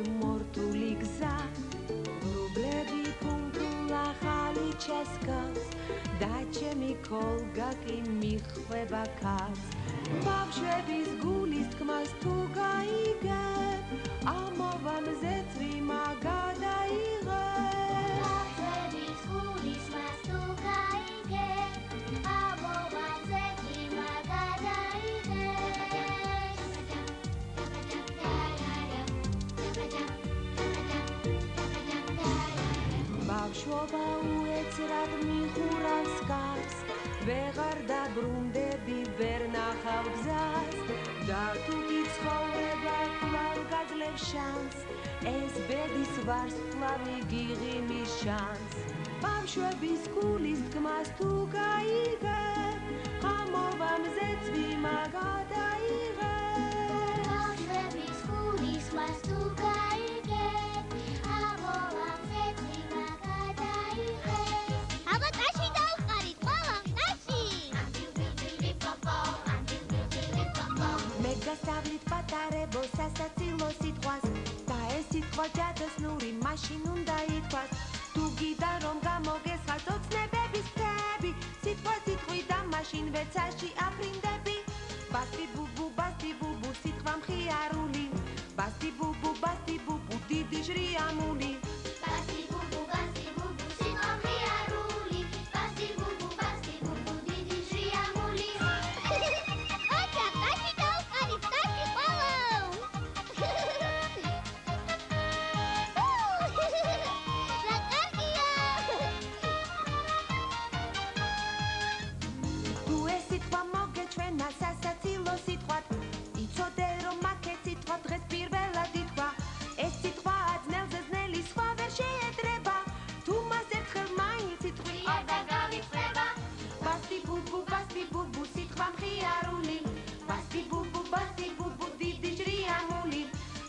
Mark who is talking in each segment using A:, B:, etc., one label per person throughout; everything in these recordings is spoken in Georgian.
A: მორთული გზა რუბლები ფუნქრულ ახალი ჩესკავს და ჩემი კოლგა კი მიხვება ქარს ბავშვების გულის თქმას თუ გაიგებ ამოვა მზეთრი მაგადაიღე ბავშვების გულის თქმას თუ გაიგებ ამოვა მზეთრი მაგადაიღე ბავშვობა უეცრად მიხურავს კარს ვეღარ დაბრუნდები ვერ ნახავ გზას და თუ კი ცხოვრება კვლავ გაძლევს შანს ეს ბედის ვარსკვლავი გიღიმის შანს ბავშვების გულის თქმას თუ გაიგებ ამოვა მზეთრი მაგადაიღე ბავშვების გულის თქმას თუ გაიგებ ამოვა მზეთრი მაგადაიღე აბა ტაში დავყარით ყველა გასავლით პატარებო სასაცილო სიტყვას და ეს სიტყვა ჯადოსნური მაშინ უნდა ითქვას თუ გიდან რომ გამოგესხათ ოცნებების ფრთები სიტყვა სიტყვიდა მაშინ ვეცაში აფრინდები ბასტი ბუბუ სიტყვა მხიარული ბასტი ბუბუ დიდი ჟრიამული ბასტი ბუბუ სიტყვა მხიარული ბასტი ბუბუ დიდი ჟრიამული სასაცილო სიტყვად იცოდე რომ აქეთ სიტყვა დღეს პირველად ითქვა ეს სიტყვა ძნელზე ძნელი სხვა ვერ შეედრება თუ მას ერთხელ მაინც სიტყვი არ დაგავიწყდება ბასტი ბუბუ სიტყვა მხიარული ბასტი ბუბუ დიდი ჟრიამული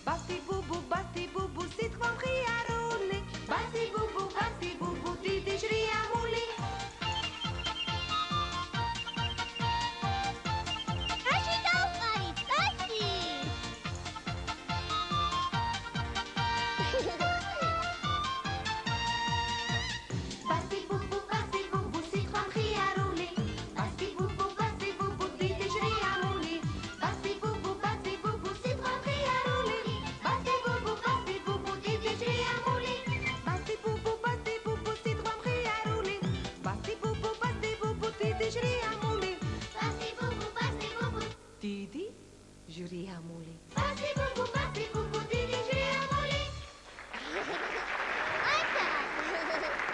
A: ბასტი ბუბუ სიტყვა მხიარული ბასტი ბუბუ დიდი ჟრიამული ჟრიამული ბასტი ბუბუ დიდი ჟრიამული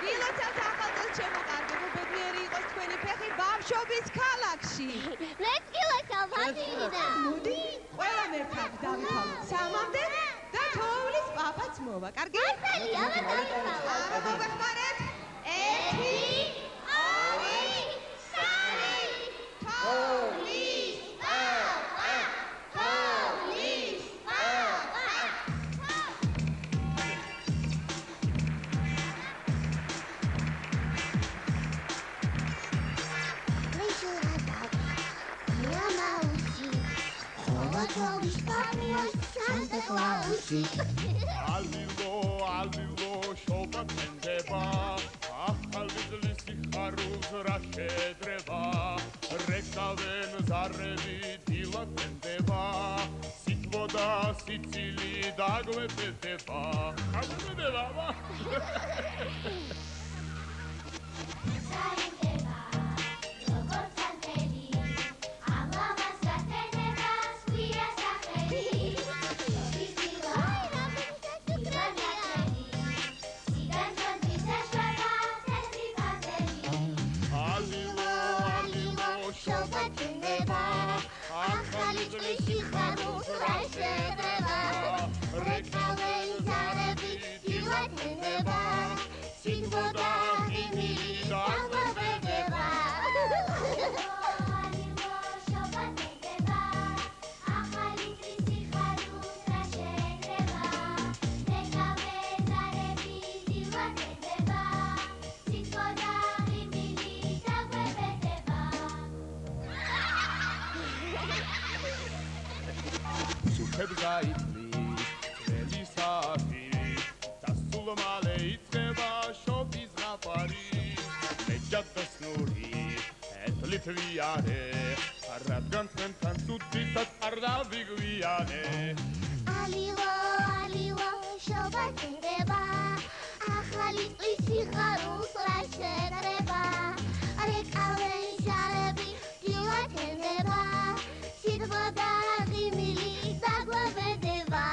A: გილოცავთ ახალწელს ჩემო კარგებო ბედნიერი იყოს თქვენი ფეხი ბავშვობის ქალაქში მეც გილოცავ ვაძირიდა მოდი ყველამ ერთად დავითვალოთ სამამდე და თოვლის პაპაც მოვა კარგი ახალია დავითვალოთ მოგეხმარეთ 1
B: ალილო შობა თენდება ახალი ძლის სიხარულს რა შედრება რეკავენ ზარები დილა თენდება სიტყვა და სიცილი დაგვეფეთება აღწევდება
A: ახალი ძლის სიხარულს რა შედრება რეკავენ ზარები დილა თენდება სიტყვა და სიცილი დაგვეფეთება
B: გაიწვის წელი გულით ვიარე რადგან თქვენთან სუდისად არ დავიგვიანე
C: ალილო შობა გინდება ახალი წლის სიხარულს რა შედრება რეკავენ ჟარები დილად ენდება სიტყვა და ღიმილი დაგვაბედება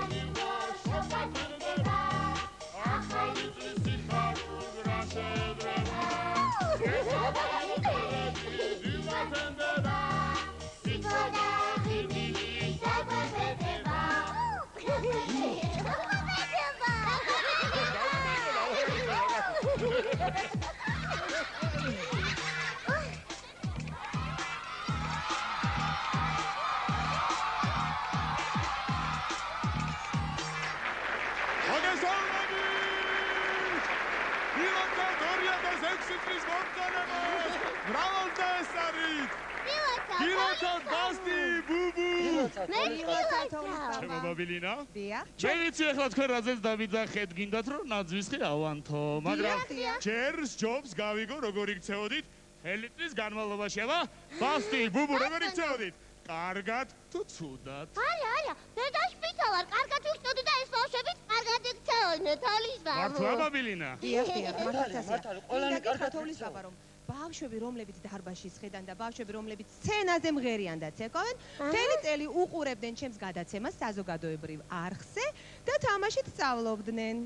C: ალილო შობა გინდება ახალი წლის სიხარულს რა შედრება დილად ენდება სიტყვა და ღიმილი დაგვაბედება
B: მობილინა? დიახ. მე ვიცი ახლა თქვენ რაზეც დავიძახეთ, გინდათ რომ ნაძვისხი ავანთო, მაგრამ ჯერ ჯობს გავიგო როგორ იქცეოდით ელიტრის განმავლობაში, აბა? ბასტი, ბუბუ როგორ იქცეოდით? კარგად თუ ცუდად?
C: არა, დედა შპიცალარ, კარგად ვიქცეოდი და ეს ბავშვებიც კარგად იქცეოდნენ, თალისგან.
B: მართლა ბაბილინა?
D: დიახ, მართალია. ყველანი კარგად იქცეოდნენ. რომ ბავშვები რომლებიც დარბაზში სხედან და ბავშვები რომლებიც სცენაზე მღერიან და ცეკვავენ, მთელი წელი უყურებდნენ ჩემს გადაცემას საზოგადოებრივ არხზე და თამაშით სწავლობდნენ.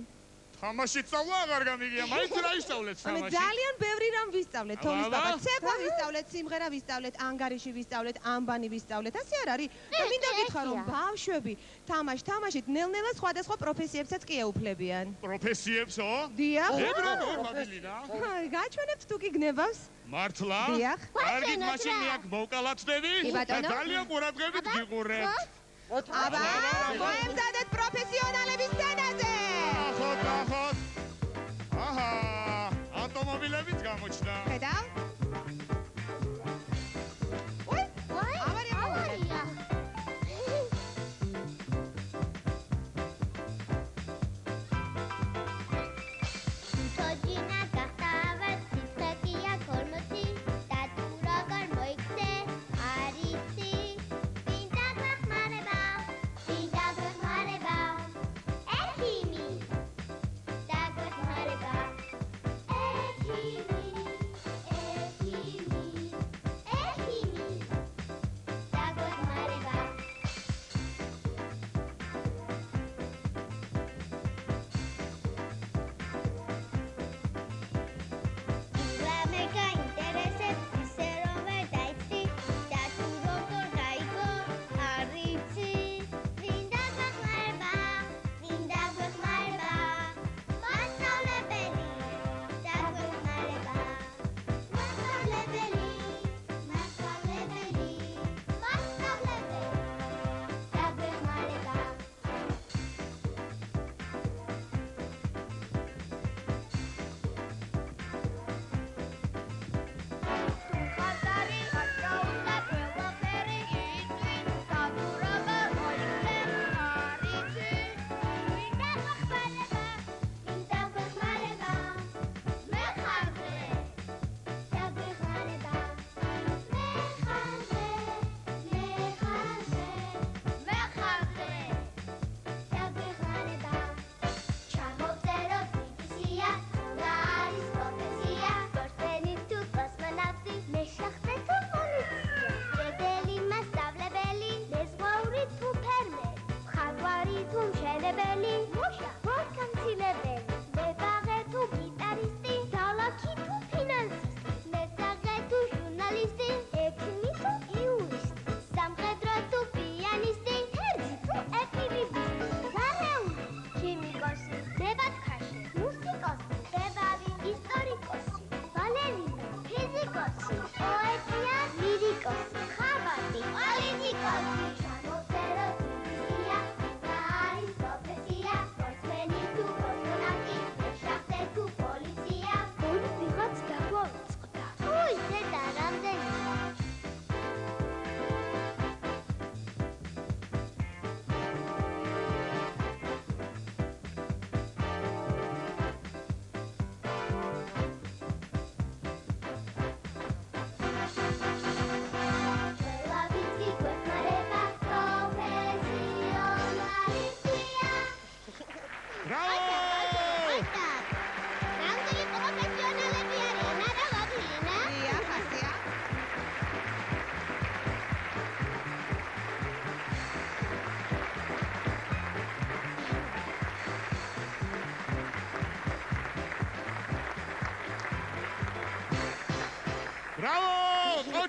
B: თამაშით სწავლა აღარ გამიგია, მაინც რა ისწავლეთ თამაში?
D: ძალიან ბევრი რამ ვისწავლეთ, თონის ბაბა, ცეკვა ვისწავლეთ, სიმღერა ვისწავლეთ, ანგარიში ვისწავლეთ, ამბანი ვისწავლეთ, ასე არ არის? და მინდა გითხრა რომ ბავშვები თამაშით ნელ-ნელა სხვადასხვა პროფესიებსაც კი ეუფლებიან.
B: პროფესიებსო?
D: დიახ.
B: როგორ ბაბილინა?
D: გაჩვენებთ თუ კი გნებავს?
B: მართლა?
D: დიახ.
B: კარგით მაშინ მე აქ მოვკალათდები და ძალიან ყურადღებით გიყურებთ.
D: აბა, მოემზადეთ პროფესიონალების სცენაზე.
B: ახოთ. აჰა, ავტომობილებიც გამოჩნდა.
D: ხედავ?
C: ავარია. თოჯინა გახტავად სიცხეა ქორმოსი და თუ როგორ მოიქცე არიცი მინდა გვეხმარება ექიმი და გვეხმარება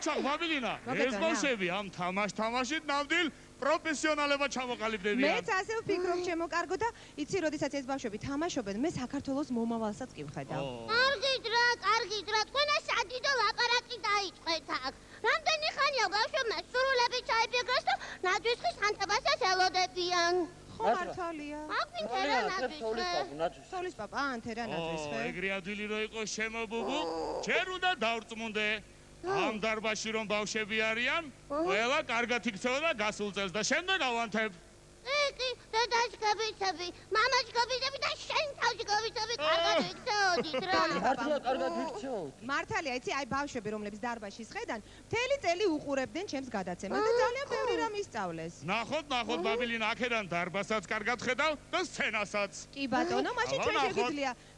B: ოჩახ ბაბილინა, ეს ბავშვები ამ თამაშით ნამდვილ პროფესიონალებად ჩამოყალიბდებიან.
D: მეც ასე ვფიქრობ, ჩემო კარგო და იცი, როდესაც ეს ბავშვები თამაშობენ, მე საქართველოს მომავალსაც კი ვხედავ.
C: კარგით რა, თქვენ ეს ადიდო ლაპარაკი დაიწყეთ აქ. რამდენი ხანია ბავშვებმა სრულები ჩაიფიქრეს და ნაძვისხის ხანთებასაც ელოდებიან.
D: ხო მართალია.
C: აგვინტერა ნაძვისხე.
D: სოლის პაპა, ანთერა ნაძვისხე.
B: ეგრე ადვილი რო იყო შემობუბუ, ჯერ უნდა დავrწმუნდე. ამ დარბაზში რომ ბავშვები არიან, ყველა კარგად იქცევა და გასულ წელს და შემდეგ ავანთებ.
C: კი, დედაშკებიცები, მამაშკებიცები და შენ თავშკებიცები კარგად იქცეოდით რა.
E: კარგად იქცეოდით.
D: მართალია, იცი, აი ბავშვები, რომლებიც დარბაზში სხედან, მთელი წელი უყურებდნენ ჩემს გადაცემას და ძალიან ბევრი რამ ისწავლეს.
B: ნახოთ, ბაბილინა, აქედან დარბაზსაც კარგად ხედავ და სცენასაც.
D: კი ბატონო, მაშინ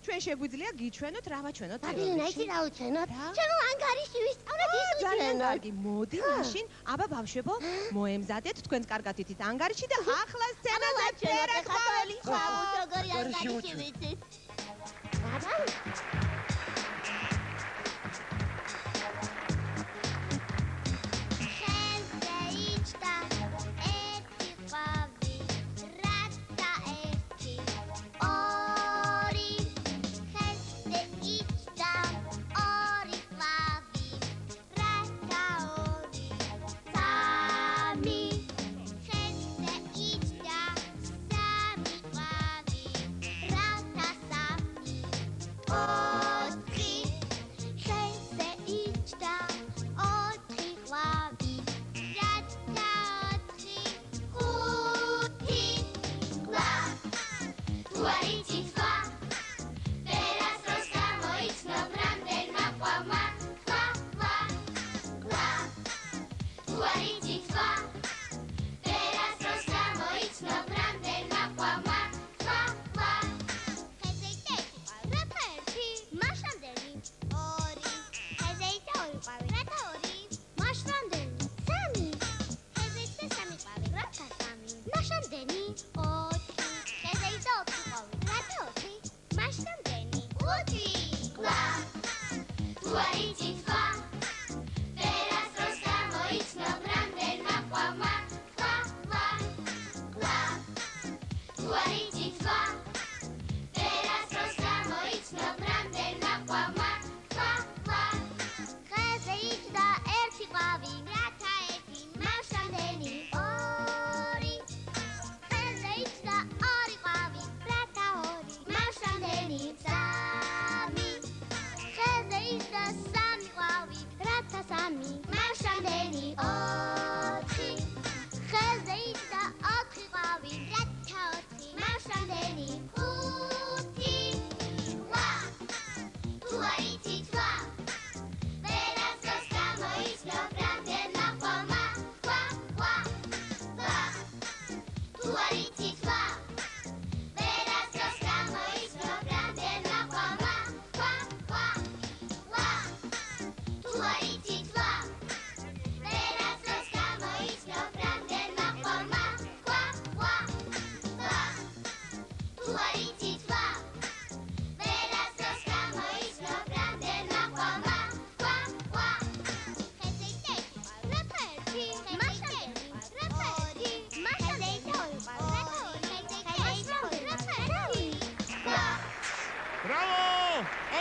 D: ჩვენ შეგვიძლია გიჩვენოთ, რა ვაჩვენოთ.
C: ბაბილინა, იცი რა უჩვენოთ? ჩემო ანგარიში ვისწავლოთ ის უჩვენოთ.
D: ძალიან კარგი, მოდი მაშინ, აბა ბავშვებო, მოემზადეთ თქვენს კარგად ითით ანგარიში და ახლა სცენაზე ფერად ყვავილი.
C: ხავთ როგორი ანგარიში ვიცით. ბაბა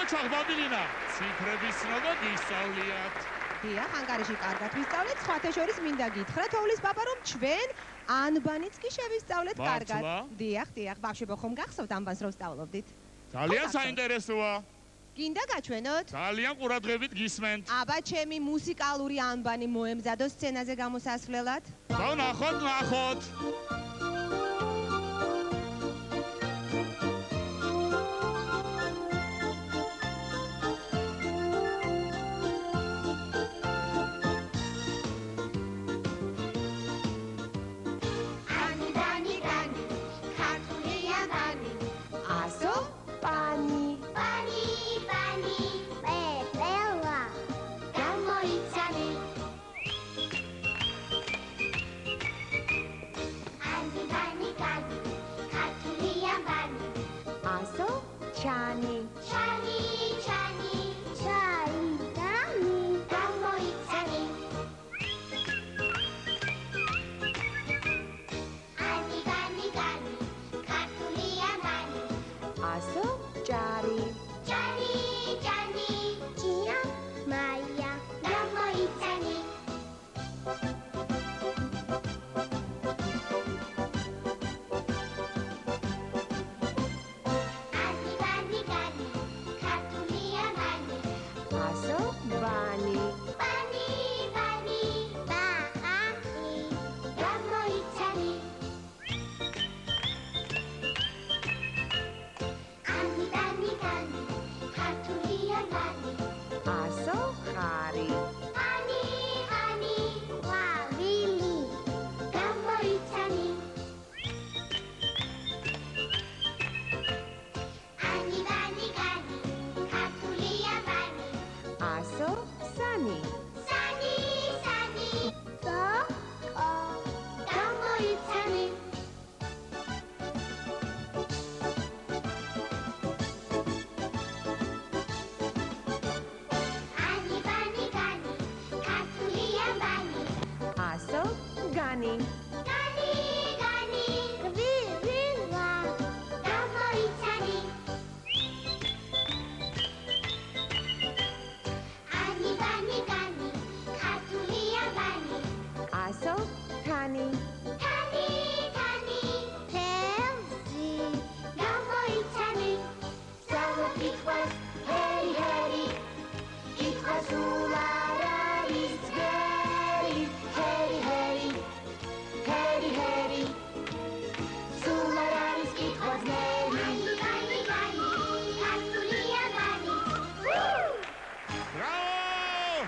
B: ოჩახ ბაბილინა, ციფრების ცნობა გისწავლიათ.
D: დიახ, ანგარიში კარგად ვისწავლეთ, სხვათა შორის მინდა გითხრათ, თოვლის პაპა, რომ ჩვენ ანბანიც კი შევისწავლეთ კარგად. დიახ, ბავშვებო, ხომ გახსოვთ ანბანს რომ ვსწავლობდით?
B: ძალიან საინტერესოა.
D: გინდა გაჩვენოთ?
B: ძალიან ყურადღებით გისმენთ.
D: აბა, ჩემი მუსიკალური ანბანი მოემზადო სცენაზე გამოსასვლელად.
B: ნახოთ.
C: ჩანი, ჩაი, დამი, გამოიცანი. გვირილვა გამოიცანი ანი ბანი განი ქართულია ბანი
A: ასო თანი
C: თანი თელსი გამოიცანი სწავლა კითხვას ჰერი კითხვას სულ არ არის ძველი ჰერი სულ არ არის კითხვა ძნელი განი ქართულია ბანი
B: ბრავო!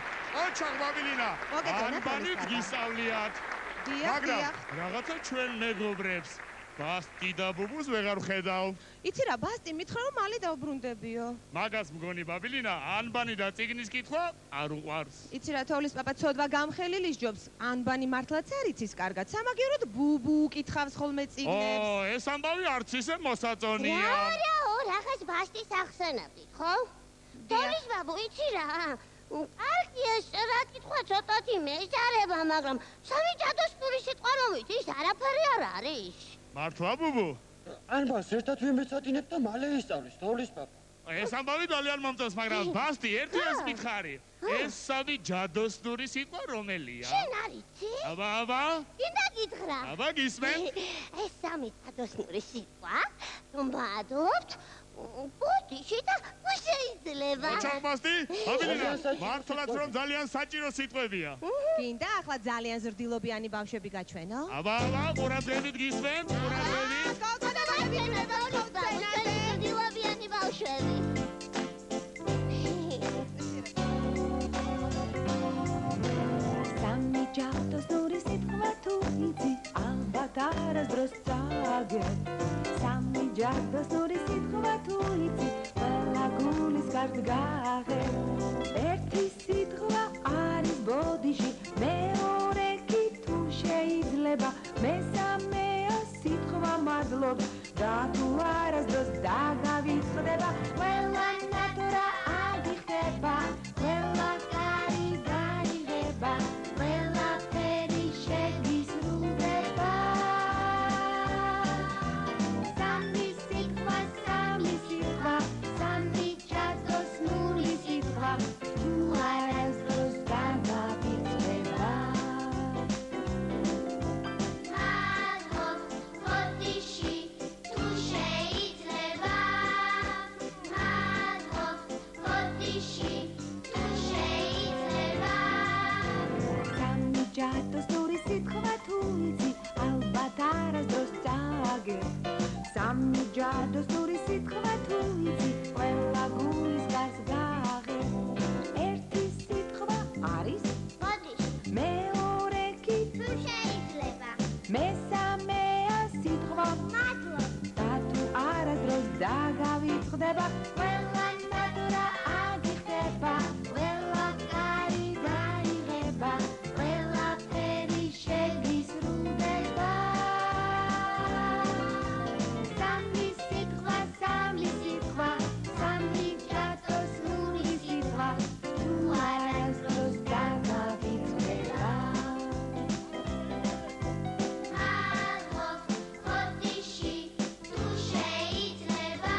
B: ოჩახ ბაბილინა! ანბანით გისწავლიათ. მაგრამ რაღაცა ჩვენ მეგობრებს ბასტი და ბუბუს ვეღარ ვხედავ.
D: იცი რა, ბასტი მითხრა რომ მალე დავბრუნდებიო.
B: მაგას მგონი ბაბილინა, ანბანი და წიგნის კითხვა არ უყვარს.
D: იცი რა, თოვლის პაპა ცოდვა გამხელილი სჯობს. ანბანი მართლაც არ იცის კარგად. სამაგიეროდ ბუბუ უკითხავს ხოლმე წიგნებს.
B: ეს ამბავი არც ისე მოსაწონია.
C: რაღაც ბასტის ახსენებდით, ხო? თოლის ბაბუ, იცი რა? კარგია, რა კითხვა ცოტათი მეჯარება, მაგრამ სამი ჯადოსნური სიტყვა რომ იცის, არაფერი არ არის.
B: მართლა ბუბუ?
E: ანბანს ერთად ვიმეცადინებ და მალე ისწავლის თოვლის პაპა.
B: ეს ამბავი ძალიან მომწონს, მაგრამ ბასტი ერთი ეს მითხარი. ეს სამი ჯადოსნური სიტყვა რომელია?
C: შენ არ იცი?
B: აბა?
C: გინდა გითხრა?
B: აბა გისმენ?
C: ეს სამი ჯადოსნური სიტყვა, რომ ვადობთ ბოდიში და შეიძლება.
B: ოჩახ ბასტი? ბაბილინა, მართლაც რომ ძალიან საჭირო სიტყვებია.
D: გინდა ახლა ძალიან ზრდილობიანი ბავშვები გაჩვენო?
B: აბა, ყურადღებით გისმენ? ყურადღებით?
C: დილობიანი ბავშვები.
A: სამი ჯადოსნური სიტყვა თუ იცი ალბათ არასდროს წაგებ სამი ჯადოსნური სიტყვა თუ იცი ყველა გულის გარს გაღებ ერთი სიტყვა არის ბოდიში მეორე კი თუ შეიძლება მესამეა სიტყვა მადლობ და თუ არასდროს დაგავიწყდება ყველა ნატრა აგიხდება ყველა კარი გაიღება ყველაფერი შეგისრულდება სამი სიტყვა სამი ჯადოსნური სიტყვა თუ არასდროს დაგავიწყდება
C: მადლობ ბოდიში თუ შეიძლება მადლობ ბოდიში თუ შეიძლება
A: სამი ჯადოსნური სიტყვა თუ იცი ალბათ არასდროს წაგებ სამი ჯადოსნური სიტყვა თუ იცი ყველა გულის გარს გაღებ ერთი სიტყვა არის
C: ბოდიში
A: მეორე კი
C: თუ შეიძლება
A: მესამეა სიტყვა
C: მადლობ
A: და თუ არასდროს დაგავიწყდება ყველა ნატრა აგიხდება ყველა კარი გაიღება ყველაფერი შეგისრულდება სამი სიტყვა სამი ჯადოსნური სიტყვა თუ არასდროს დაგავიწყდება
C: მადლობ ბოდიში თუ შეიძლება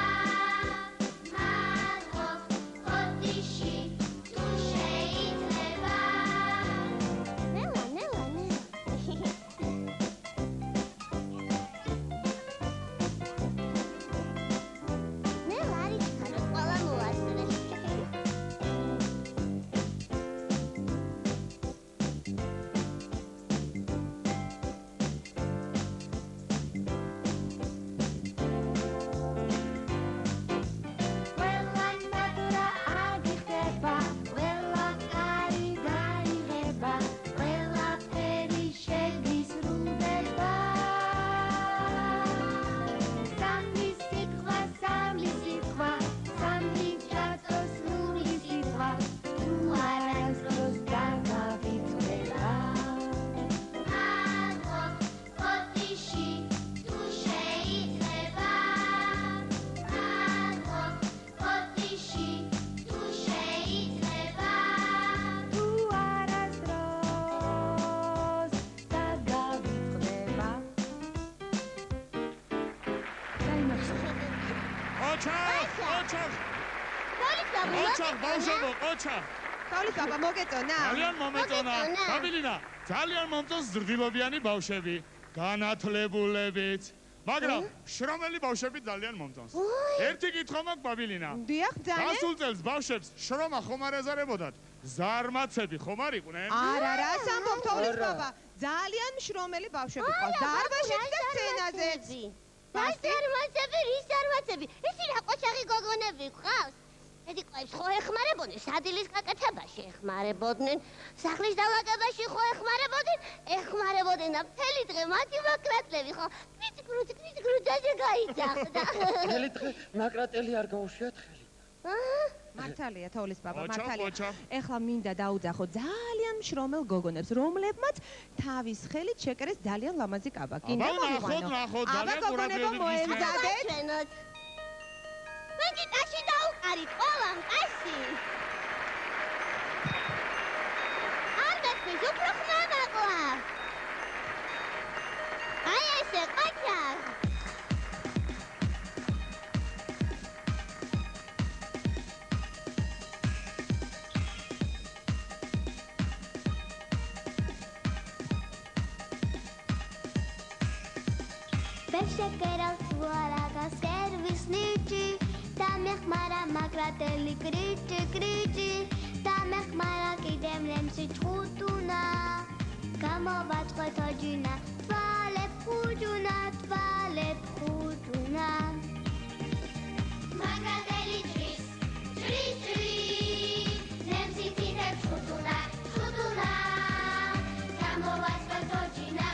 B: ოჩახ, ბავშვებო, ოჩახ.
D: თოვლის ბაბა მოგეწონა?
B: ძალიან მომეწონა. გაბილინა, ძალიან მომწონს ზრდილობიანი ბავშვები, განათლებულებით. მაგრამ შრომელი ბავშვები ძალიან მომწონს. ერთი კითხვა მაქვს ბაბილინა.
D: დიახ, ძალიან.
B: გასულ წელს ბავშვებს შრომა ხომ არ ეზარებოდათ? ზარმაცები ხომ არ იყვნენ?
D: არა, რას ამბობ თოვლის ბაბა? ძალიან შრომელი ბავშვები ყავს დარბაზში და სცენაზეც.
C: რის ზარმაცები? ისი რა ყოჩაღი გოგონები ყავს? ედი ყებს ხო ეხმარებოდნენ სადილის გაკეთებაში ეხმარებოდნენ სახლის დავაკებაში ხო ეხმარებოდნენ და მთელი დღე მათი მაკრატლები ხო კრიტიკრუტაზე გაიძახდა
E: მთელი დღე მაკრატელი არ გაუშვიათ ხელი
D: მართალია თოვლის ბაბა მართალია ეხლა მინდა დაუძახო ძალიან მშრომელ გოგონებს რომლებმაც თავის ხელით შეკერეს ძალიან ლამაზი კაბა კიდე
B: ნახოთ ძალიან
D: მოემზადეთ
C: მოგიტაში დაუყარით ყველამ კაცი არ გასმის უფრო ხმა მაკლა აი ესე ყაჩაღ
F: Beşekeral suaraga servis nici Tamekmara makrateli kriti Tamekmara kidem lemsi tchutuna Kamo vatchotodjuna Tvale pchutuna Makrateli tris Lemsi tite tchutuna Kamo vatchotodjuna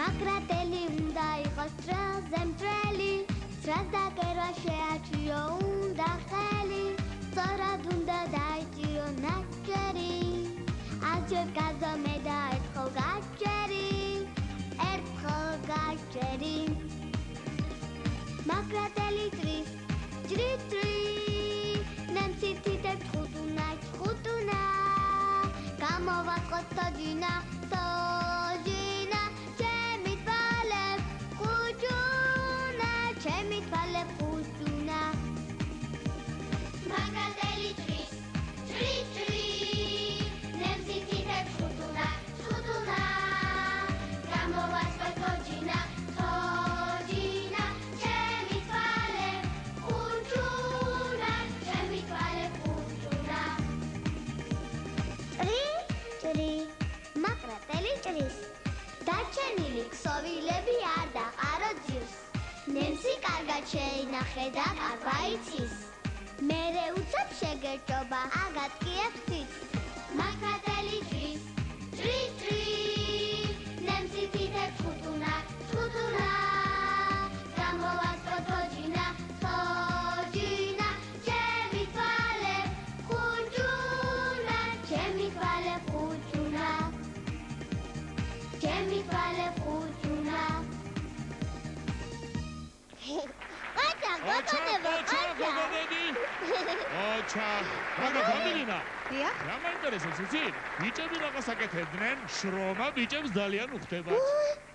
F: Makrateli unda iqos trezemtreli Trezdakerva sheachiyo unda kheli Zorad unda daichiyo nacheri Azjeb gazome da ertxo gacheri Makrateli tris Nemsi tite tchutuna Kamo vatqot tojina Makrateli tris Nemsi tite tchutuna Kamo vatqot tojina Makrateli tris Darchenili ksоვილები არ დაყარო ძირს Nemsi კარგად შეინახე და არ გაიცის მერე უცებ შეგერჯობა აგატკიებ ცის Makrateli tris Nemsi tite tchutuna Kamovatqo tojina ჩემი თვალე ხუჭუნა
B: ოჩახ, მაგრამ გაბილინა.
D: დიახ.
B: რა მაინტერესებს იცი? ბიჭები რაღაც აკეთებდნენ, შრომა ბიჭებს ძალიან უხდებათ.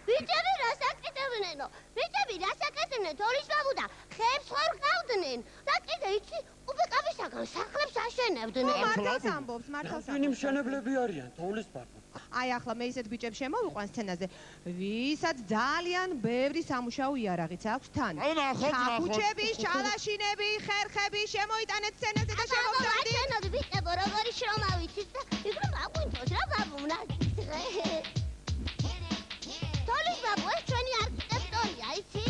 C: ბიჭები რას აკეთებდნენო? ბიჭები რას აკეთებდნენ? თოლის ბაბუ და ხეებს ხარ ყავდნენ. და კიდე იცი, უბეკავისაგან სახლებს აშენებდნენ.
D: მართალს ამბობს, მართალს
E: ვინი მშენებლები არიან, თოვლის ბაბა.
D: აი ახლა მე ისეთ ბიჭებს შემოვიყვან სცენაზე, ვისაც ძალიან ბევრი სამუშაო იარაღიც აქვს თან. ჩახუჩები, შალაშინები, ხერხები შემოიტანეთ სცენაზე და შემოვდარდით.
C: აშენოთ ბიჭებო, როგორი შრომა ვიცით და იქ აგვინთოს რა ბაბუ ნაციხე. თოლის ბაბუ ეს ჩვენი არქიტექტორია, იცი?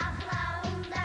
F: Ahla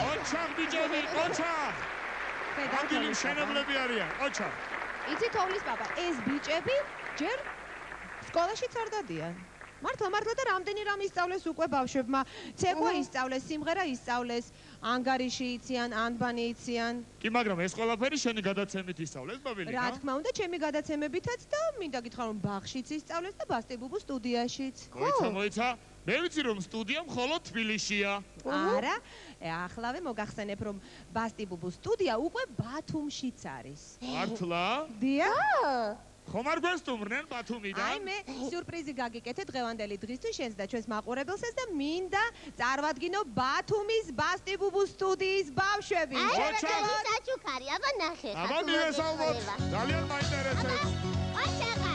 B: ოჩახ ბიჭები, ოჩახ. ამდენი მშენებლები არიან, ოჩახ.
D: იცით თოვლის პაპა, ეს ბიჭები ჯერ სკოლაშიც არ დადიან. მართლა და რამდენი რამ ისწავლეს უკვე ბავშვებმა. ცეკვა ისწავლეს, სიმღერა ისწავლეს, ანგარიში იციან, ანბანი იციან.
B: კი, მაგრამ ეს ყველაფერი შენი გადაცემით ისწავლეს, ბაბილი,
D: რა თქმა უნდა, ჩემი გადაცემებითაც და მინდა გითხრა, რომ ბაღშიც ისწავლეს და ბასტებუბუს სტუდიაშიც.
B: მოიცა. მე ვიცი, რომ სტუდია მხოლოდ თბილისშია.
D: არა, ახლავე მოგახსენებ, რომ ბასტებუბუს სტუდია უკვე ბათუმშიც არის.
B: მართლა?
D: დიახ.
B: ხომ არ გვესტუმრნენ ბათუმიდან?
D: აი მე სიურპრიზი გაგიკეთე დღევანდელი დღისთვის შენს და ჩვენს მაყურებელსაც და მინდა წარვადგინო ბათუმის ბასტებუბუს სტუდიის ბავშვები.
C: საჩუქარი, აბა ნახე.
B: აბა მივესალმოთ. ძალიან მაინტერესებს.
C: ოჩახა.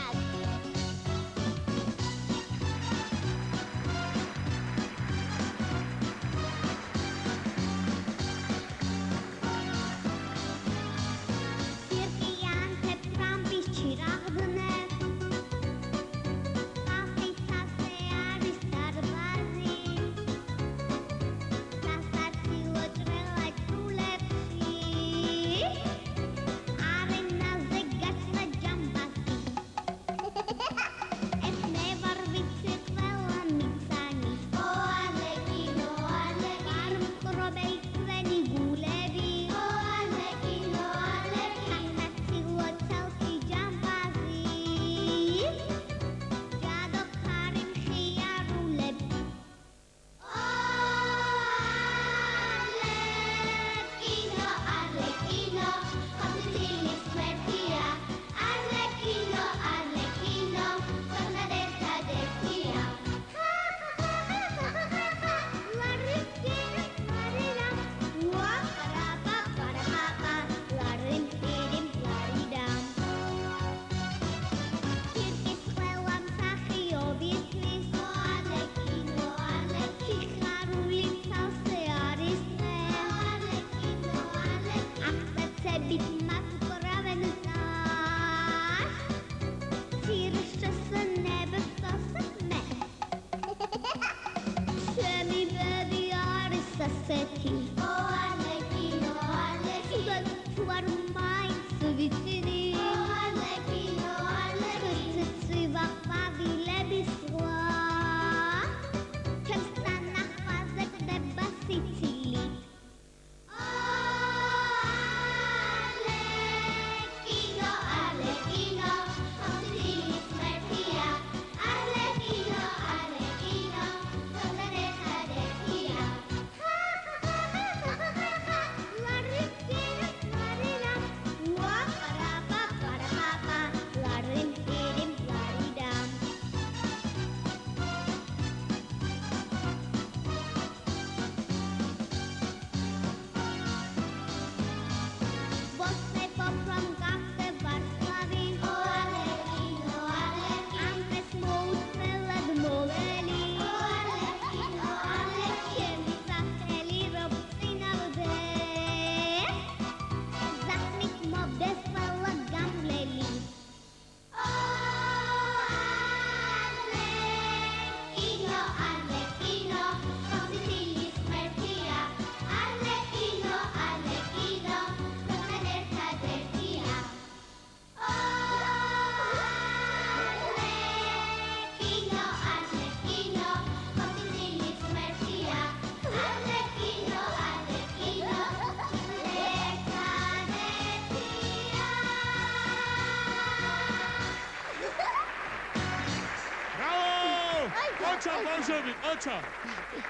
B: ოჩა.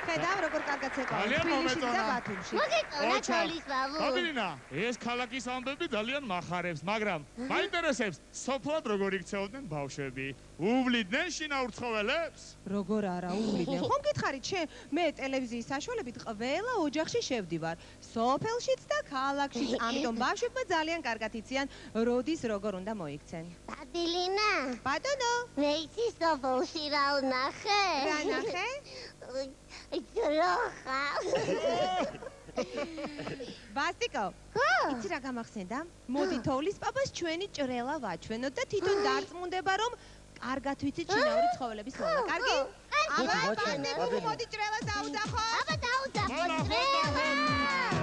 D: ხედავ როგორ კარგად ცეკვა.
B: ძალიან მომეწონა.
C: მოგეწონა თოლის ბაბუ.
B: ბაბილინა, ეს ქალაქის ამბები ძალიან მახარებს, მაგრამ მაინტერესებს, სოფლად როგორ იქცეოდნენ ბავშვები? უვლიდნენ შინაურ ცხოველებს?
D: როგორ არა უვლიდნენ? ხომ გითხარით, მე ტელევიზიის საშუალებით ყველა ოჯახში შევდივარ, სოფელშიც და ქალაქშიც, ამიტომ ბავშვებმა ძალიან კარგად იციან, როდის როგორ უნდა მოიქცენ.
C: ბაბილინა.
D: ბატონო.
C: მე იცი სოფელში რა ვნახე?
D: რა ნახე?
C: ჯროხა.
D: ბასტიკო, იცი რა გამახსენდა? მოდი თოვლის პაპას ჩვენი ჭრელა ვაჩვენოთ და თვითონ დარწმუნდება, რომ კარგად ვიცით შინაური ცხოველების მოვა. კარგი? აბა, ბასტიკო, მოდი ჭრელას დაუძახო.
C: აბა, დაუძახო ჭრელა.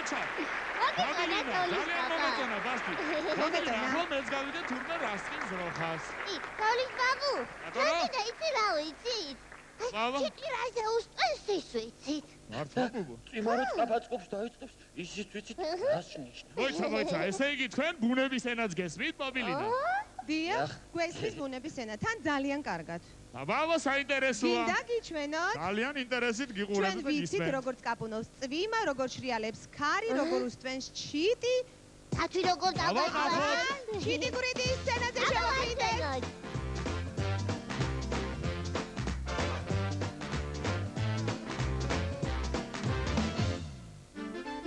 B: ოჩა. ძალიან მომეწონა ბასტი. მოგეწონა მეც გავიდე თურმე რასკის ზროხას.
C: თოვლის ბაბუ. და იცი რა ვიცით?
B: ბაბა.
C: ჩიტირაზე უსწრეს ის ვიცით?
B: მართლა ბუბო.
E: წიმარო წაფაწყობს დაიწყებს ისიც ვიცით რას ნიშნავს.
B: მოიცა, ესე იგი თქვენ ბუნების ენაც გესმით, ბაბილინა?
D: დიახ, გვესმის ბუნების ენა, თან ძალიან კარგად.
B: ბაბა, საინტერესოა.
D: გინდა გიჩვენოთ?
B: ძალიან ინტერესით გიყურებთ
D: ჩვენ ვიცით, როგორც კაპუნოს წვიმა, როგორ შრიალებს ქარი, როგორ უსტვენს ჩიტი.
C: თათვი როგორ დავაყავ?
D: ჩიტი გურიდი სცენაზე შევაფრინდეთ.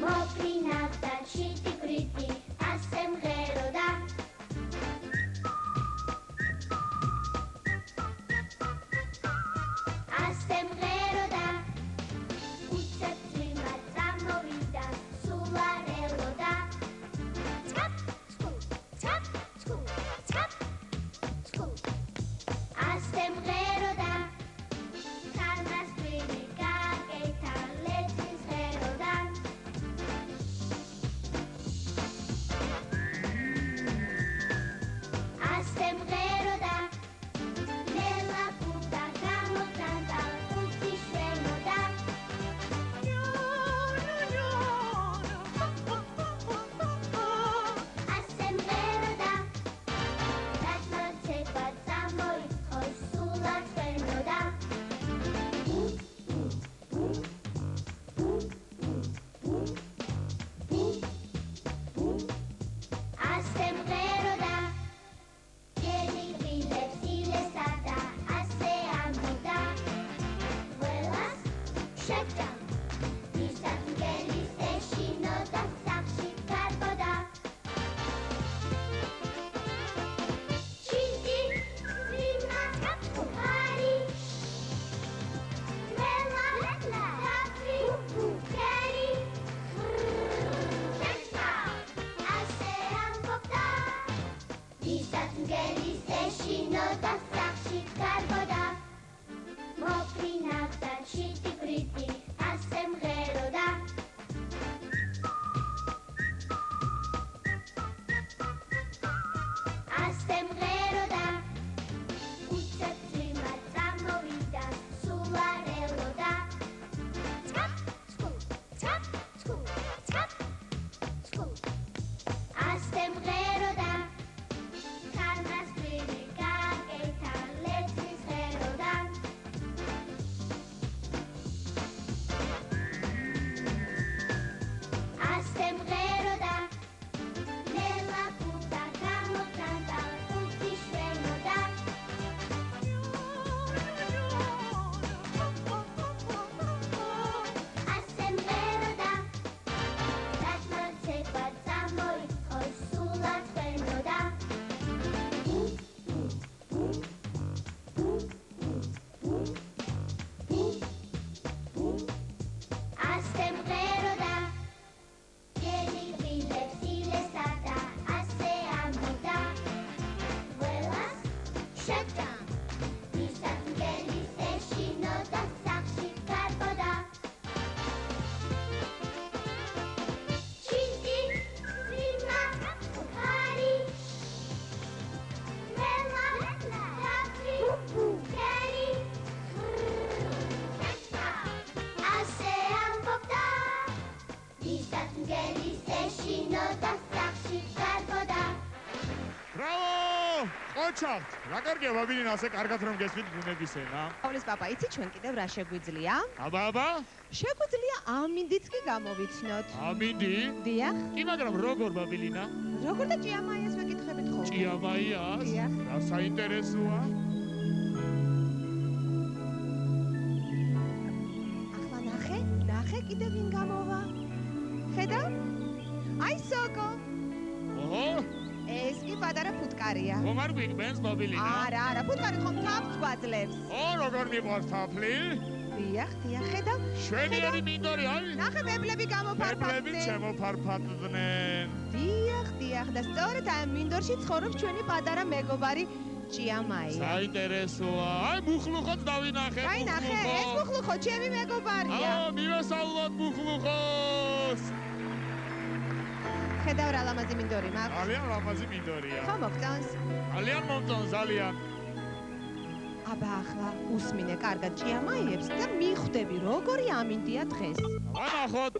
F: მოფრინავდა ჩიტი გურიდი, ასე მღეროდა. ასე მღეროდა. უცებ წვიმა წამოვიდა, სულ არ ელოდა. Tap, tskul, tap, tskul, tap, tskul. ასე მღეროდა. ქარნას წვიმი გაკეთა, ლეცის ღეროდა. ასე მღეროდა. ნელა ბუდა გამოძანდა, ხუთი შვენოდა. ასე მღეროდა. დაწმოცება წამოიწყო, სულად ხვენოდა. ასე მღეროდა. გელი გრილებს ილესა და ასე ამბობდა. ყველას შეჭა. ვისაც მგელის ეშინოდა, სახში გარბოდა. ჩიტი, წვიმა, ხარი. მელა, თაფლი, ქერი. შეჭა. ასე ამბობდა. ვისაც მგელის ეშინოდა, სახში გარბოდა. მოფრინავდა ჩიტი გრიდი, ასე მღეროდა. ასე მღეროდა. უცებ წვიმა წამოვიდა, სულ არ ელოდა. Tap, tskul, tap, tskul, tap, tskul. ასე მღეროდა. ქარნას წვიმი გაკეთა, ლეცის ღეროდა. ასე მღეროდა. ნელა ბუდა გამოძანდა, ხუთი შვენოდა. ასე მღეროდა. დაწმოცება წამოიწყო, სულად ხვენოდა. ასე მღეროდა. გელი გრილებს ილესა და ასე ამბობდა. ყველას შეჭა. ვისაც მგელის ეშინოდა, სახში გარბოდა. ჩიტი, წვიმა, ხარი. მელა, თაფლი, ქერი. შეჭა. ასე ამბობდა. ვისაც მგელის ეშინოდა, სახში გარბოდა.
B: ბრავო! ოჩავთ. რა კარგია ბაბილინა, ასე კარგად რომ გესმით ბუნების ენა.
D: თოვლის პაპა, იცი ჩვენ კიდევ რა შეგვიძლია?
B: აბა?
D: შეგვიძლია ამინდიც კი გამოვიცნოთ.
B: ამინდი?
D: დიახ.
B: კი, მაგრამ როგორ ბაბილინა?
D: როგორ და ჭიამაიას ვეკითხებით ხოლმე?
B: ჭიამაიას?
D: დიახ.
B: რა საინტერესოა?
D: ახლა ნახე კიდევ ვინ გამოვა. ხედავ? აი სოკო.
B: ოჰო,
D: ეს კი პატარა ფუტკარია.
B: ხომ არ გვიყვენს ბაბილინა?
D: არა, ფუტკარი ხომ თავს გვაძლევს.
B: ო, როგორ მიყვარს თაფლი?
D: დიახ, ხედავ.
B: შვენიერი მინდორი, აი.
D: ნახე მებლები
B: მეფლები
D: გამოფარფახდნენ.
B: შემოფარფახდნენ.
D: დიახ და სწორედ ამ მინდორში ცხოვრობს ჩვენი პატარა მეგობარი ჭიამაია.
B: საინტერესოა. აი მუხლუხოც დავინახე.
D: აი ნახე, ეს მუხლუხო ჩემი მეგობარია.
B: მივესალმოთ მუხლუხოს.
D: ხედავ რა ლამაზი მინდორი მაქვს.
B: ძალიან ლამაზი მინდორია.
D: ხო მოგწონს?
B: ძალიან მომწონს, ძალიან.
D: აბა ახლა უსმინე კარგად ჭიამაიებს და მიხვდები როგორი ამინდია დღეს.
B: ვანახოთ.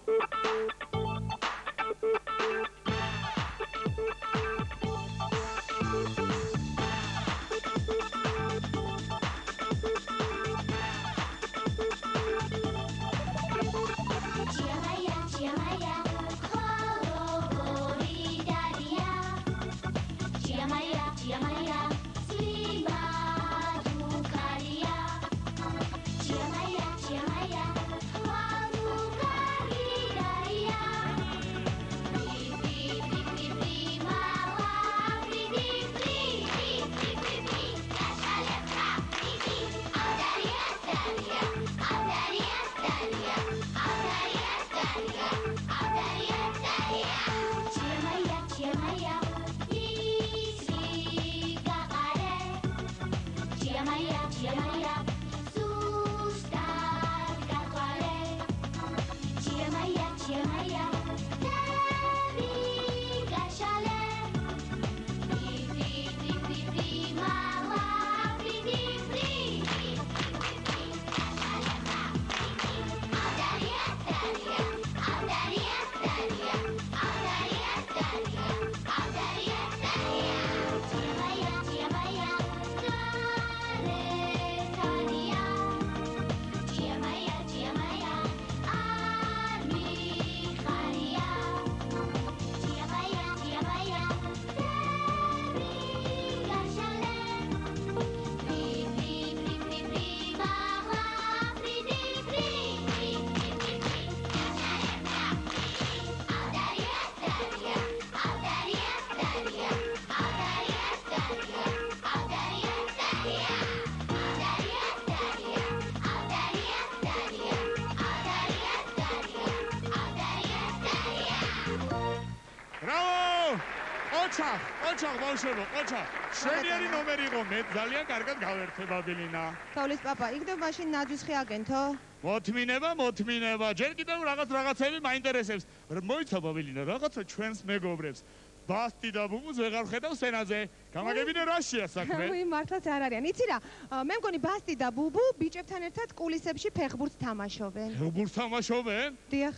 B: ოჩახ ბავშვებო, ოჩახ. შვენიერი ნომერი იყო, მე ძალიან კარგად გავერთე ბაბილინა.
D: თოვლის პაპა, იქნებ მაშინ ნაძვისხი აგენთო?
B: მოთმინება. ჯერ კიდევ რაღაცები მაინტერესებს. მოიცა ბაბილინა, რაღაცა ჩვენს მეგობრებს. ბასტი და ბუბუს ვეღარ ხედავ სცენაზე. გამაგებინე რაშია საქმე?
D: უი, მართლაც არ არიან. იცი რა, მე მგონი ბასტი და ბუბუ ბიჭებთან ერთად კულისებში ფეხბურთს თამაშობენ.
B: ფეხბურთს თამაშობენ?
D: დიახ.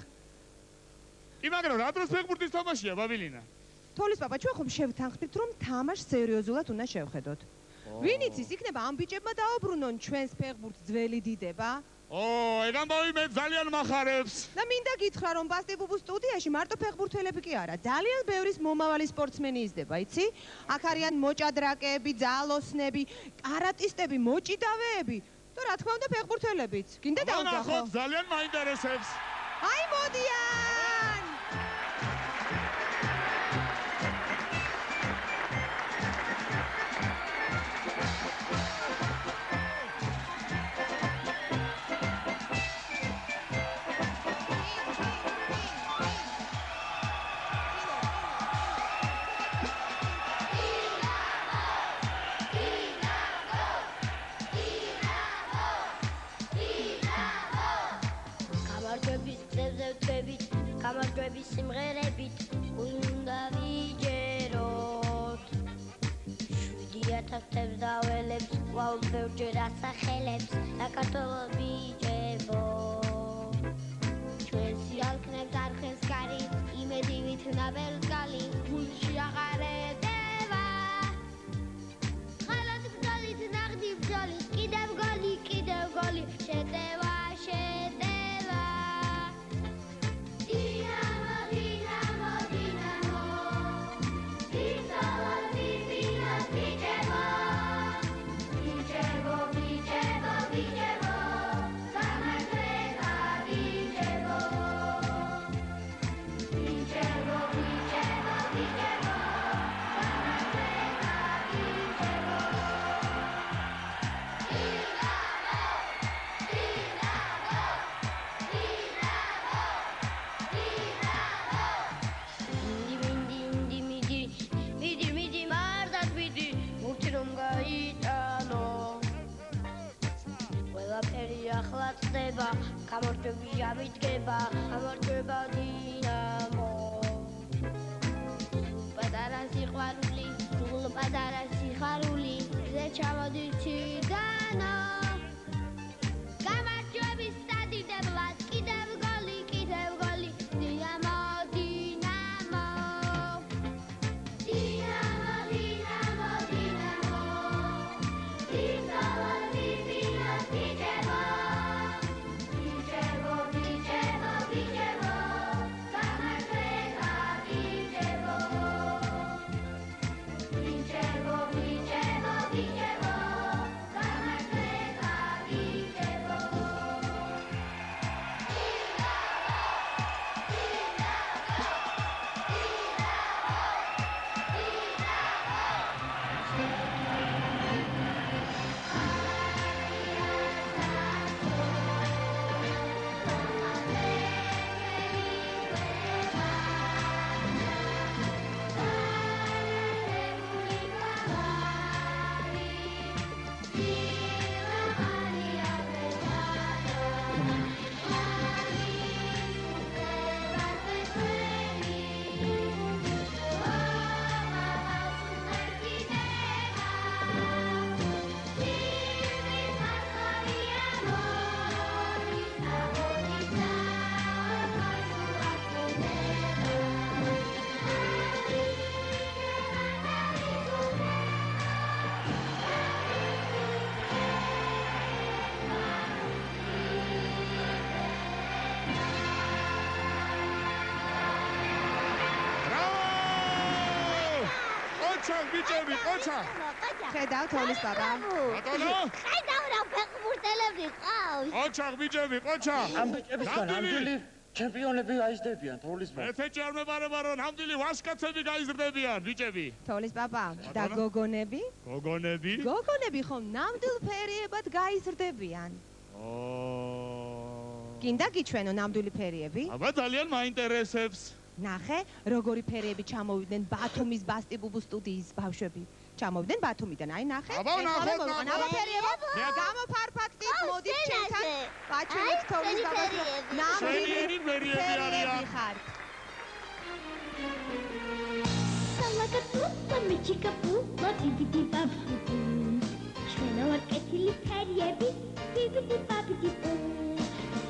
B: კი, მაგრამ რა დროს ფეხბურთის თამაშია ბაბილინა?
D: თოვლის პაპა, ჩვენ ხომ შევთანხმდით, რომ თამაშს სერიოზულად უნდა შევხედოთ. ვინ იცის, იქნება ამ ბიჭებმა დაუბრუნონ ჩვენს ფეხბურთს ძველი დიდება?
B: ეგ ამბავი მე ძალიან მახარებს.
D: და მინდა გითხრა, რომ ბასტი ბუბუს სტუდიაში მარტო ფეხბურთელები კი არა, ძალიან ბევრი მომავალი სპორტსმენი იზრდება, იცი? აქ არიან მოჭადრაკეები, ძალოსნები, კარატისტები, მოჭიდავეები და რა თქმა უნდა ფეხბურთელებიც. გინდა დავუძახო?
B: ძალიან მაინტერესებს.
D: აი მოდიან!
C: გამარჯვების სიმღერებით უნდა ვიჯეროთ 7000 დაველებს კვლავ ბევრჯერ ასახელებს საქართველო ბიჭებო ჩვენ სიალქნებს არხეს კარი იმედი ვითნაბელს გალი გულში აღარ ეტევა ხალად ბრძოლით ნაღდი ბრძოლით კიდევ გოლი შეტევა გამარჯვება ჟამიდგება გამარჯვება დინამო
B: ოჩახ ბიჭები, ოჩახ.
D: ხედავ თოლის ბაბა.
B: ბატონო.
C: ხედავ რა ფეხბურთელები ყავს.
B: ოჩახ ბიჭები, ოჩახ.
E: ამ ბიჭებისგან ნამდვილი ჩემპიონები აიზრდებიან თოვლის ბაბა.
B: ეთეჭი არ მეპარება რომ ნამდვილი ვაჟკაცები გაიზრდებიან ბიჭები.
D: თოლის ბაბა და გოგონები?
B: გოგონები?
D: გოგონები ხომ ნამდვილ ფერიებად გაიზრდებიან. გინდა გიჩვენო ნამდვილი ფერიები?
B: აბა ძალიან მაინტერესებს.
D: ნახე, როგორი ფერიები ჩამოვიდნენ ბათუმის ბასტიბუბუ სტუდიის ბავშვები. ჩამოვიდნენ ბათუმიდან, აი ნახე.
B: აბა ნახოთ,
D: აბა ფერიებო. გამოფარფაქტით, მოდით ჩემთან. ვაჩვენებთ თოლის ბაბას.
B: შენიერი ფერიები არიან.
F: სალაკატულა მეჩიკაპულა ბიბიდი ბაბუდი ჩვენა ვარ კეთილი ფერიები ბიბიდი ბაბუდი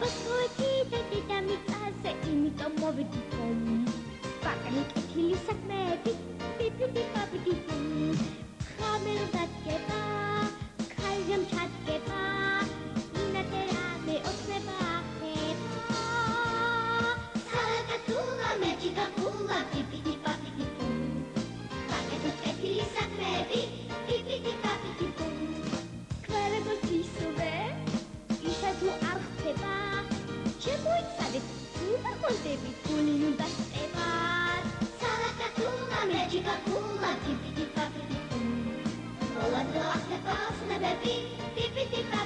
F: ბასოეთი და დედამიწაზე იმიტომ მოვედი თომ ბაკალი კეთილი საქმეები ბიბიდი ბაბუდი ხამერ დადგება ქალჟამ ჩადგება ინატერამე ოცნება ხება სალაკატულა მეჩიკაპულა ბიბიდი ბაბუდი Baby, baby, baby, Clara Tisove, Isa tu arteba, Chemoy sabe, Una Montevi, Tulinu da Eva, Salacatula, Magica Pula, baby, baby, Ola do Artebas, na baby, baby, baby,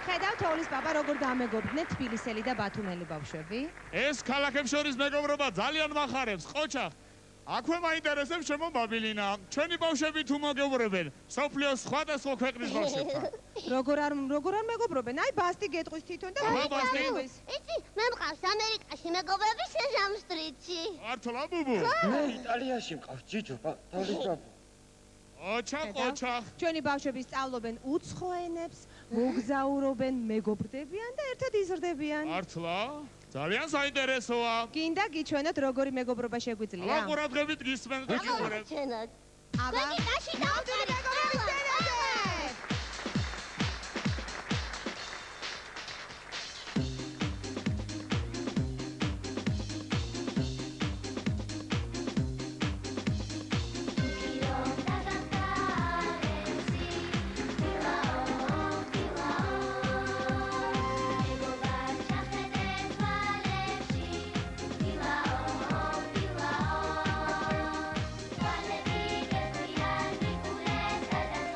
D: ხედავ თოვლის ბაბა როგორ დამეგობრდნენ თბილისელი და ბათუმელი ბავშვები.
B: ეს ქალაქებს შორის მეგობრობა ძალიან მახარებს. ყოჩა, აქვე მაინტერესებს ჩემო ბაბილინა. ჩვენი ბავშვები თუ მოგეუბრებენ სოფლიოს სხვადასხვა ქვეყნის ბავშვებთან.
D: როგორ არ მეგობრობენ? აი ბასტი გეტყვის თვითონ და
C: იცი, მე მყავს ამერიკაში მეგობრები სეჟამ სტრიტში.
B: მართლა ბუბუ?
E: მე იტალიაში მყავს ჯიჯო, თოვლის ბაბა.
B: ოჩა.
D: ჩვენი ბავშვები სწავლობენ უცხო ენებს, მოგზაურობენ, მეგობრდებიან და ერთად იზრდებიან.
B: მართლა? ძალიან საინტერესოა.
D: გინდა გიჩვენოთ როგორი მეგობრობა შეგვიძლია?
B: აბა ყურადღებით გისმენთ და გიყურებთ.
C: აბა გაში დავწერე მეგობრების ენაზე.
F: Vale,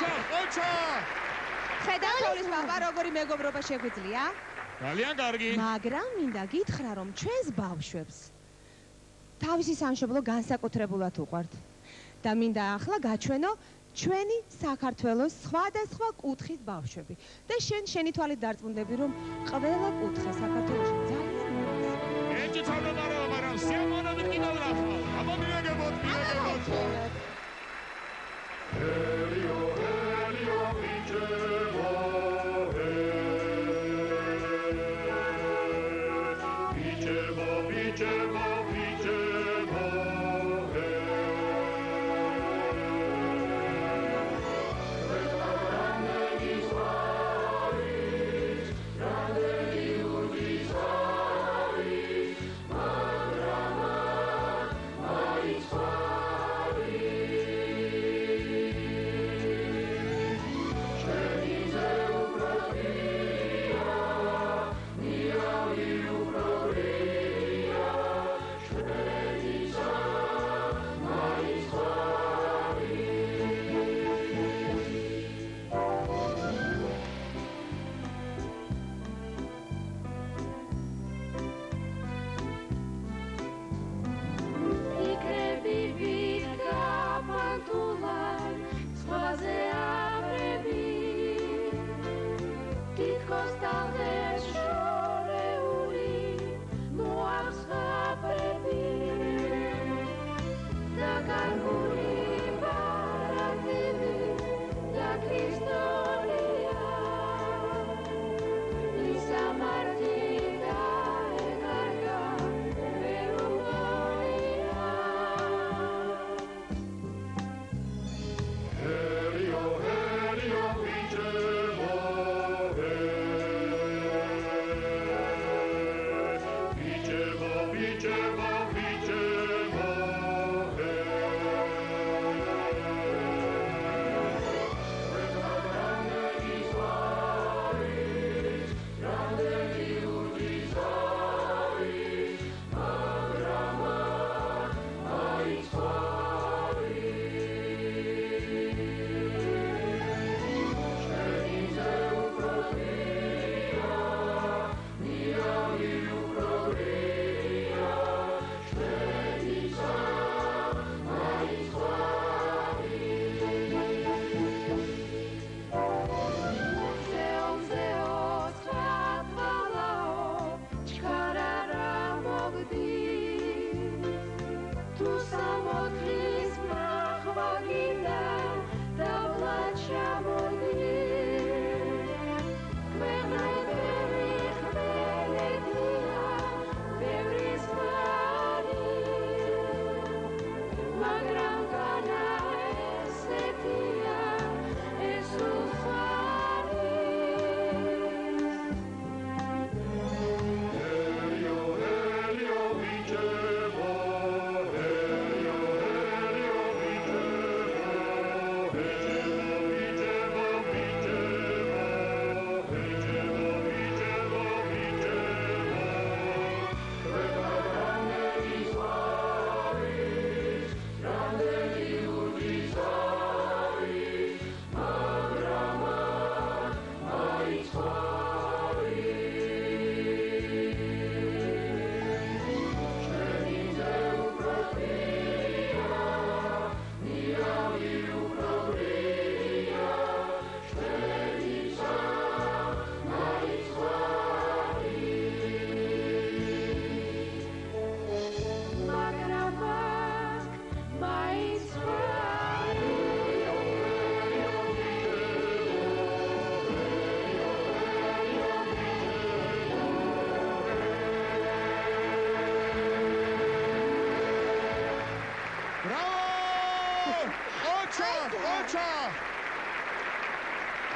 B: ოჩა.
D: ხედავ თოვლის პაპა როგორი მეგობრობა შეგვიძლია?
B: ძალიან კარგი.
D: მაგრამ მინდა გითხრა რომ ჩვენს ბავშვებს თავისი სამშობლო განსაკუთრებულად უყვართ და მინდა ახლა გაჩვენო ჩვენი საქართველოს სხვადასხვა კუთხის ბავშვები და შენი თვალით დარწმუნდები რომ ყველა კუთხე საქართველოში ძალიან უმეტესია.
B: ეჭი თავდამარო, მაგრამ სიამოვნებით კიდევ ნახავ. ამომიაგებოთ, მიაგებოთ. ელიო, ელიო, ბიჭებო. ბიჭებო, ბიჭებო, ბიჭებო.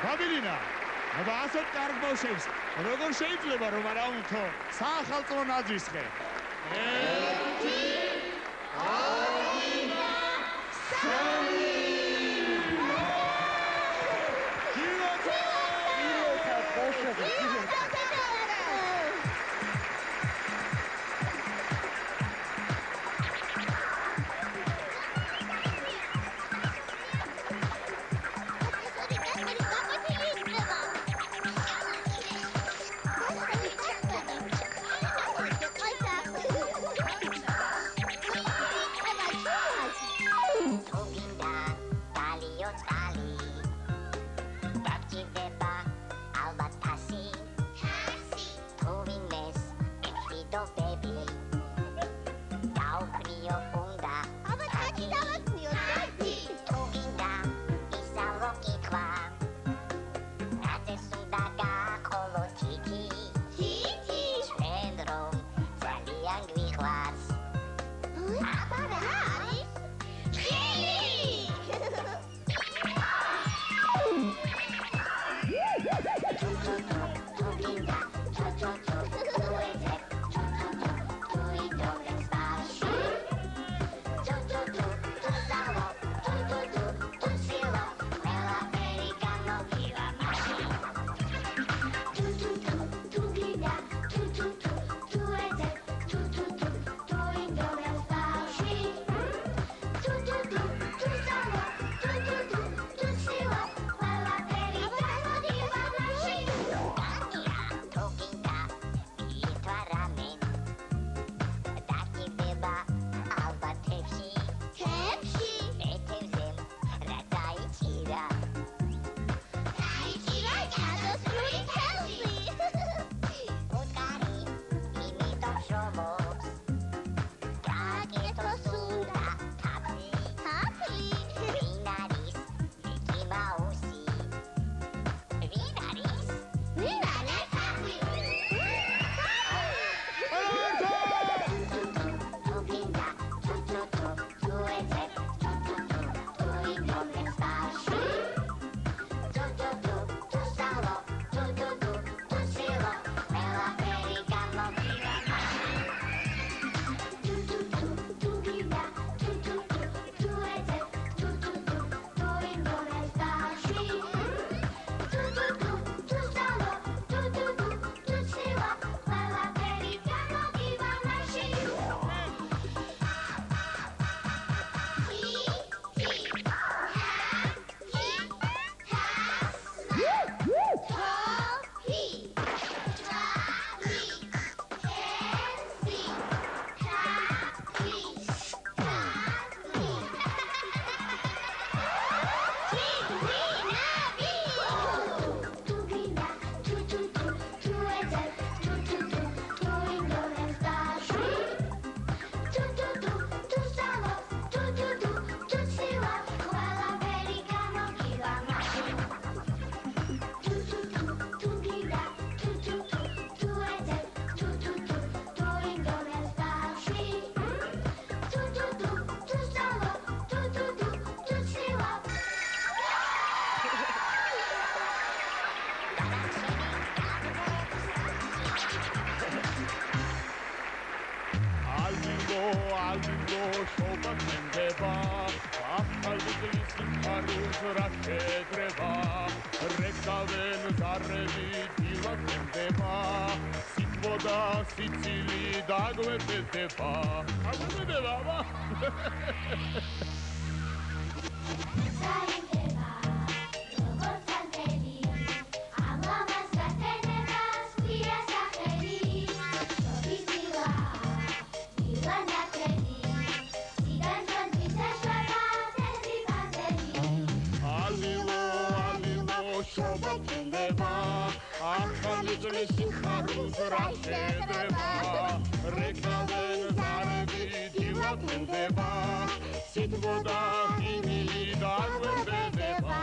B: ბაბილინა, აბა ასეთ კარგ ბავშვებს როგორ შეიძლება რომ არ აუნთო საახალწლო ნაძვისხე? ერთი, ორი, სამი. სიტყვოდა სიცილი დაგვეცეცება აგვეცედება აბა ახალგლის ხარულს რა შეძრება რეკავენ ზარები დილათმდება სიტყვა და ხინილი დაგვერდება